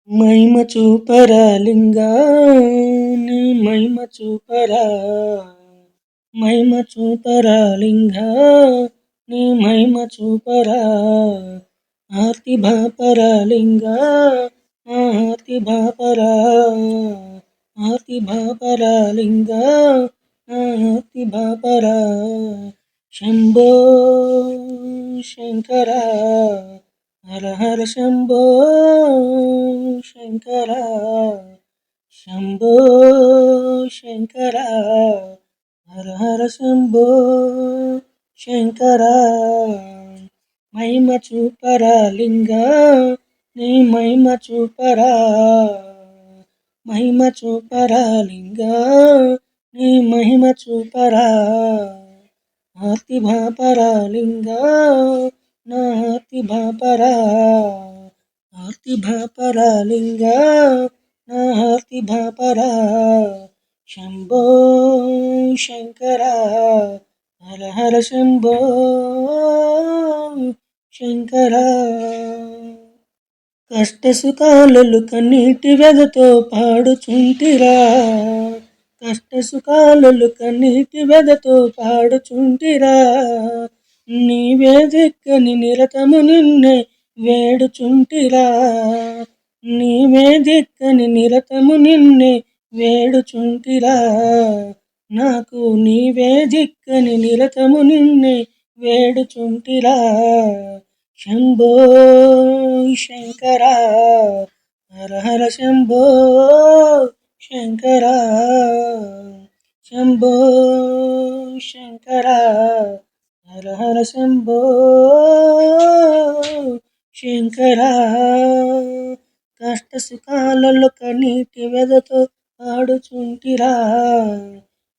మహిమ చూపరా లింగా నీ మహిమ చూపరా మహిమ చూపరా లింగా నీ మహిమ చూపరా ఆర్తి భాపరా లింగా ఆర్తి భాపరా ఆర్తి భాపరా లింగా ఆర్తి భాపరా శంభో శంకర హర హర శంభో శంకర శంభో శంకర హర హర శంభో శంకర మహిమ చూపరా లింగా నీ మహిమ చూపరా మహిమ చూపరా లింగా నీ మహిమ చూపరా ఆర్తి భాపరా లింగా నా ఆర్తి భాపరా ఆర్తి భాపరా లింగా నా ఆర్తి భాపరా శంభో శంకర హర హర శంభో శంకర కష్ట సుఖాలలు కన్నీటి వెదతో పాడుచుంటిరా కష్ట సుఖాలలు కన్నీటి వెదతో పాడుచుంటిరా నీవే దిక్కని నిరతము నిన్నే వేడుచుంటిరా నీవే దిక్కని నిరతము నిన్నే వేడుచుంటిరా నాకు నీవే దిక్కని నిరతము నిన్నే వేడుచుంటిరా శంభో శంకర హర హర శంభో శంకర శంభో శంకర హర హర శంభో శంకర కష్ట సుఖాలలో కన్నీటి వెదతో ఆడుచుంటిరా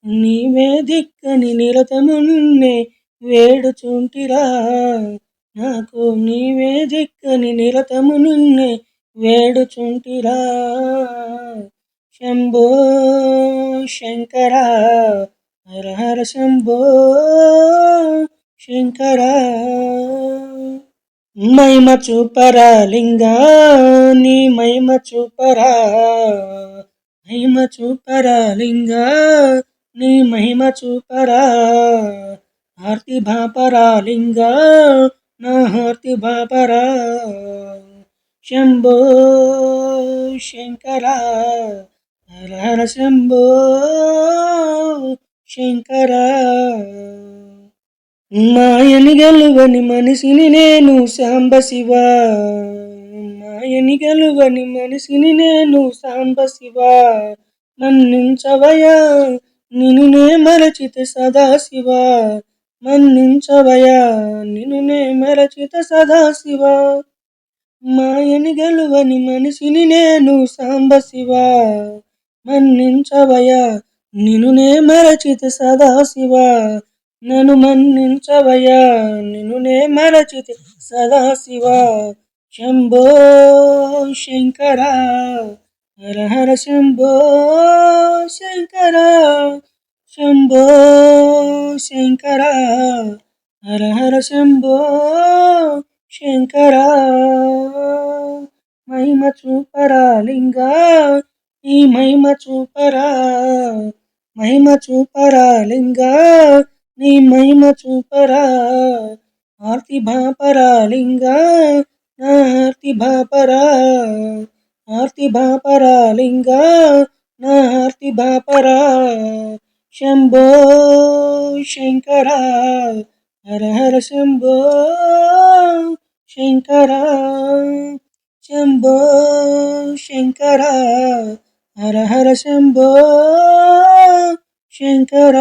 నీవే దిక్కని నిరతము నిన్నే వేడుచుంటిరా నాకు నీవే దిక్కని నిరతము నిన్నే వేడుచుంటిరా శంభో శంకర హర హర శంభో శంకర మహిమ చూపరా లింగా నీ మహిమ చూపరా మహిమ చూపరా లింగా నీ మహిమ చూపరా ఆర్తి భాపరా లింగా నా ఆర్తి భాపరా శంభో శంకర హర హర శంభో శంకర మాయని గెలువని మనిషిని నేను సాంబశివ మాయని గెలువని మనిషిని నేను సాంబశివ మన్నించవయా నిన్నునే మరచిత సదాశివ మన్నించవయా నిన్నునే మరచిత సదాశివ మాయని గెలువని మనిషిని నేను సాంబశివ మన్నించవయా నిన్నునే మరచిత సదాశివ నన్ను మన్నించవయా నిన్నునే మరచిత సదాశివ శంభో శంకర హర హర శంభో శంకర శంభో శంకర హర హర శంభో శంకర మహిమ చూపరా లింగా ఈ మహిమ చూపరా మహిమ చూపరా లింగా నీ మహిమ చూపరా ఆర్తి భాపరా లింగా నా ఆర్తి భాపరా ఆర్తి భాపరా లింగా నా ఆర్తి భాపరా శంభో శంకర హర హర శంభో శంకర శంభో శంకర హర హర శంభో శంకర